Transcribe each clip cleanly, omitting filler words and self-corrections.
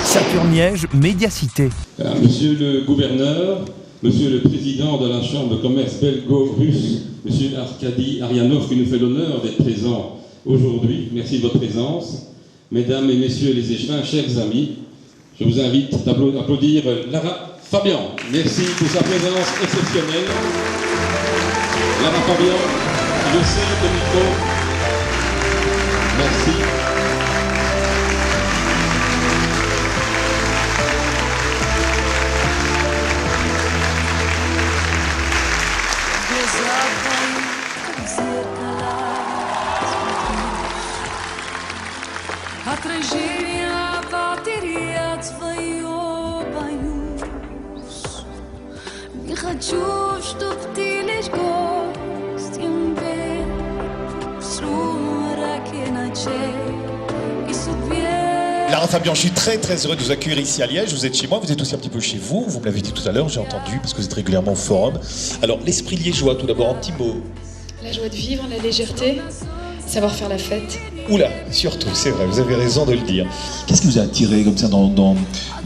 Saturniège, Médiacité. Monsieur le gouverneur, monsieur le président de la Chambre de commerce belgo-russe, monsieur Arkady Arianov, qui nous fait l'honneur d'être présent aujourd'hui. Merci de votre présence. Mesdames et messieurs les échevins, chers amis, je vous invite à applaudir Lara Fabian. Merci pour sa présence exceptionnelle. Lara Fabian, je sais le micro. Merci. Отражение потери от твоего боюсь. Не хочу, чтоб ты лишь гостем был в сумраке ночей и судьбе. Lara Fabian, je suis très heureux de vous accueillir ici à Liège. Vous êtes chez moi, vous êtes aussi un petit peu chez vous. Vous me l'avez dit tout à l'heure, j'ai entendu, parce que vous êtes régulièrement au forum. Alors, l'esprit liégeois, tout d'abord, un petit mot. La joie de vivre, la légèreté, savoir faire la fête. Oula, surtout, c'est vrai, vous avez raison de le dire. Qu'est-ce qui vous a attiré comme ça dans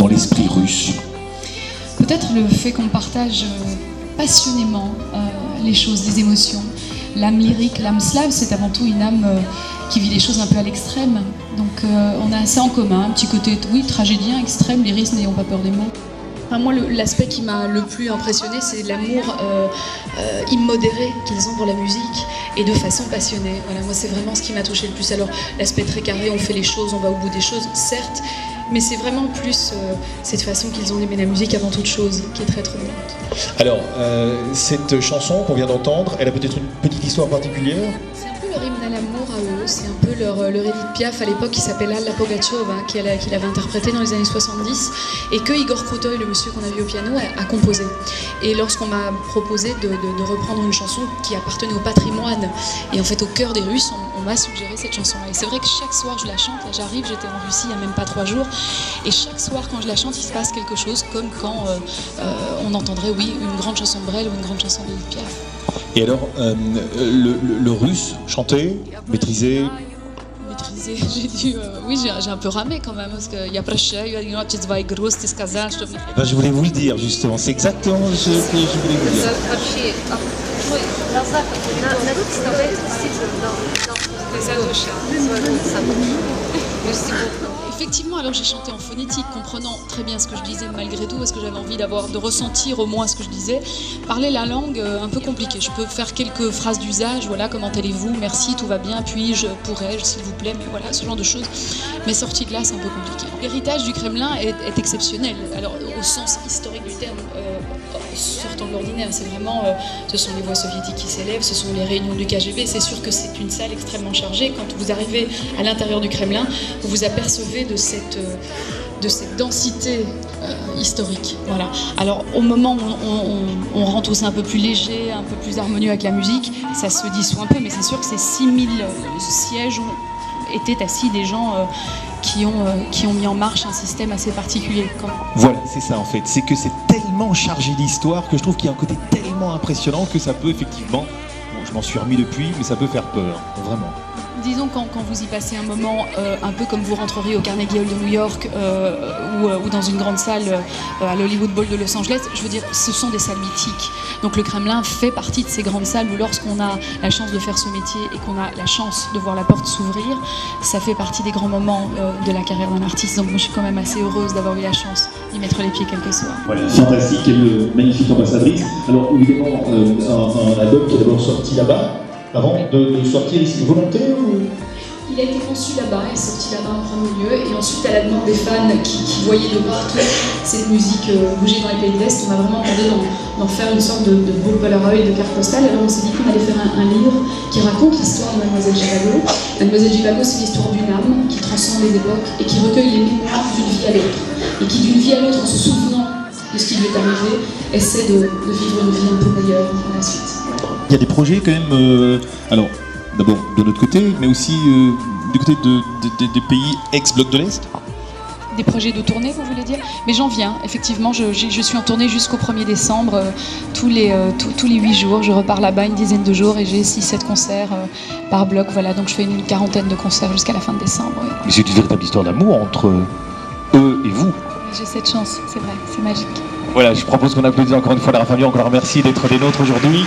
l'esprit russe? Peut-être le fait qu'on partage passionnément les choses, les émotions. L'âme lyrique, l'âme slave, c'est avant tout une âme qui vit les choses un peu à l'extrême. Donc on a ça en commun, un petit côté, oui, tragédien, extrême, lyrisme, n'ayons pas peur des mots. Enfin, moi, l'aspect qui m'a le plus impressionné, c'est l'amour immodéré qu'ils ont pour la musique et de façon passionnée. Voilà, moi, c'est vraiment ce qui m'a touché le plus. Alors, l'aspect très carré, on fait les choses, on va au bout des choses, certes, mais c'est vraiment plus cette façon qu'ils ont d'aimer la musique avant toute chose, qui est très troublante. Alors, cette chanson qu'on vient d'entendre, elle a peut-être une petite histoire particulière? C'est un peu leur hymne à l'amour à eux, c'est un peu leur Edith Piaf à l'époque qui s'appelle Alla Pogachova, qu'il avait interprété dans les années 70 et que Igor Krutoy, le monsieur qu'on a vu au piano, a composé. Et lorsqu'on m'a proposé de reprendre une chanson qui appartenait au patrimoine et en fait au cœur des Russes, on m'a suggéré cette chanson-là. Et c'est vrai que chaque soir je la chante, là j'arrive, j'étais en Russie il n'y a même pas 3 jours, et chaque soir quand je la chante il se passe quelque chose comme quand on entendrait, oui, une grande chanson de Brel ou une grande chanson d'Edith Piaf. Et alors, le russe, chanté, maîtrisé? Maîtrisé, j'ai dû... oui, j'ai un peu ramé quand même, parce qu'il y a Je voulais vous le dire, justement, c'est exactement ce que je voulais vous dire. Effectivement, alors j'ai chanté en phonétique, comprenant très bien ce que je disais malgré tout, parce que j'avais envie de ressentir au moins ce que je disais. Parler la langue, un peu compliqué. Je peux faire quelques phrases d'usage, voilà, comment allez-vous, merci, tout va bien, puis-je, pourrais-je, s'il vous plaît, mais voilà, ce genre de choses. Mais sorti de là, c'est un peu compliqué. L'héritage du Kremlin est exceptionnel. Alors, au sens historique du terme, sortant de l'ordinaire, c'est vraiment, ce sont les voix soviétiques qui s'élèvent, ce sont les réunions du KGB. C'est sûr que c'est une salle extrêmement chargée. Quand vous arrivez à l'intérieur du Kremlin, vous vous apercevez de cette densité historique. Voilà. Alors au moment où on rend aussi un peu plus léger, un peu plus harmonieux avec la musique, ça se dissout un peu, mais c'est sûr que ces 6000 sièges étaient assis des gens qui ont mis en marche un système assez particulier. Voilà, c'est ça en fait. C'est que c'est tellement chargé d'histoire que je trouve qu'il y a un côté tellement impressionnant que ça peut effectivement, bon, je m'en suis remis depuis, mais ça peut faire peur, vraiment. Disons quand vous y passez un moment un peu comme vous rentreriez au Carnegie Hall de New York ou dans une grande salle à l'Hollywood Bowl de Los Angeles, je veux dire, ce sont des salles mythiques. Donc le Kremlin fait partie de ces grandes salles où lorsqu'on a la chance de faire ce métier et qu'on a la chance de voir la porte s'ouvrir, ça fait partie des grands moments de la carrière d'un artiste. Donc moi je suis quand même assez heureuse d'avoir eu la chance d'y mettre les pieds quelques soirs. Voilà, fantastique, quelle magnifique ambassadrice. Alors évidemment, un album qui est d'abord sorti là-bas, avant de sortir ici, volonté ou... Il a été conçu là-bas, il est sorti là-bas en premier lieu, et ensuite à la demande des fans qui voyaient de partout cette musique bouger dans les pays de l'Est, on m'a vraiment demandé d'en faire une sorte de beau Polaroid, de carte postale. Alors on s'est dit qu'on allait faire un livre qui raconte l'histoire de Mademoiselle Zhivago. Mademoiselle Zhivago, c'est l'histoire d'une âme qui transcende les époques et qui recueille les mémoires d'une vie à l'autre. Et qui d'une vie à l'autre, en se souvenant de ce qui lui est arrivé, essaie de vivre une vie un peu meilleure par la suite. Il y a des projets quand même, alors d'abord de notre côté, mais aussi du côté des pays ex-bloc de l'Est. Des projets de tournée, vous voulez dire? Mais j'en viens, effectivement, je suis en tournée jusqu'au 1er décembre, tous les 8 jours, je repars là-bas une dizaine de jours et j'ai 6-7 concerts par bloc, voilà, donc je fais une 40aine de concerts jusqu'à la fin de décembre. Oui. Mais c'est une véritable histoire d'amour entre eux et vous. J'ai cette chance, c'est vrai, c'est magique. Voilà, je propose qu'on applaudisse encore une fois la famille, encore merci d'être des nôtres aujourd'hui.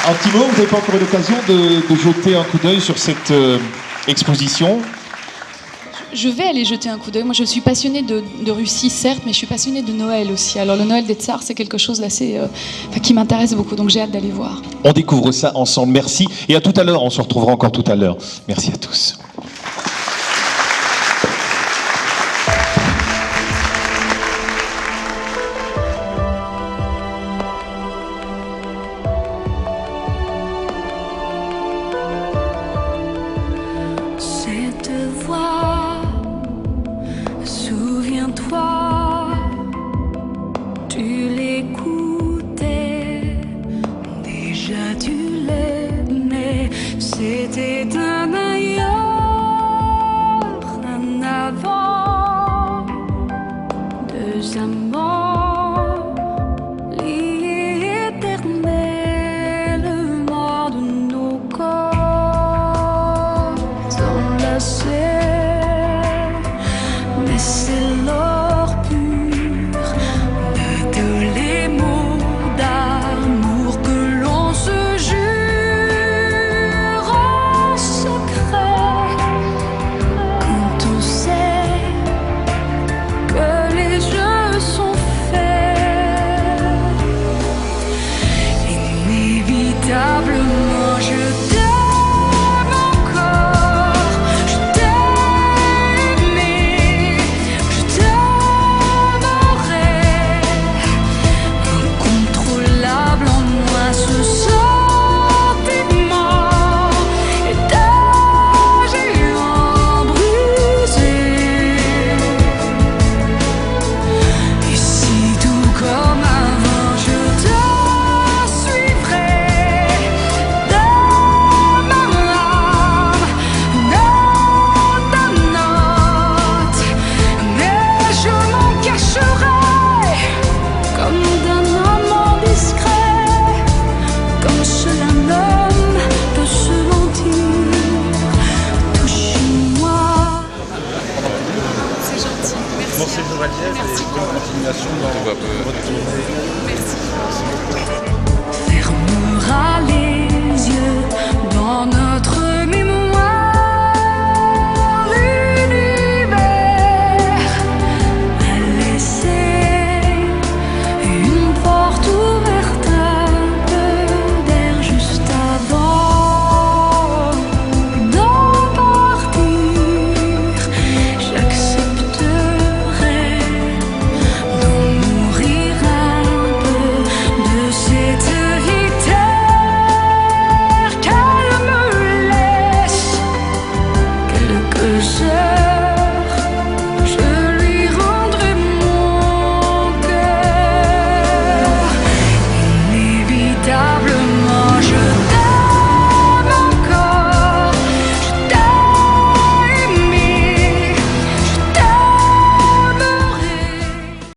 Un petit mot, vous n'avez pas encore eu l'occasion de jeter un coup d'œil sur cette exposition. Je vais aller jeter un coup d'œil. Moi, je suis passionnée de Russie, certes, mais je suis passionnée de Noël aussi. Alors, le Noël des Tsars, c'est quelque chose d'assez, qui m'intéresse beaucoup, donc j'ai hâte d'aller voir. On découvre ça ensemble, merci. Et à tout à l'heure, on se retrouvera encore tout à l'heure. Merci à tous. Cette voix, souviens-toi, tu l'écoutais, déjà tu l'aimais, c'était un ailleurs, un avant, deux amants, liés éternellement de nos corps enlacés, mais c'est l'or pur de tous les mots d'amour que l'on se jure en secret quand on sait que les jeux sont faits. Inévitablement, je t'aime encore, je t'ai aimé, je t'aimerai. Incontrôlable en moi ce sentiment est un géant brisé. Ici tout comme avant, je te suivrai de ma âme, note à note, mais je m'en cacherai comme d'un amant discret, comme seul un homme peut se mentir. Touche-moi. C'est gentil, merci. Bon séjour à Liège et bonne continuation dans votre tournée. Fermera les yeux dans notre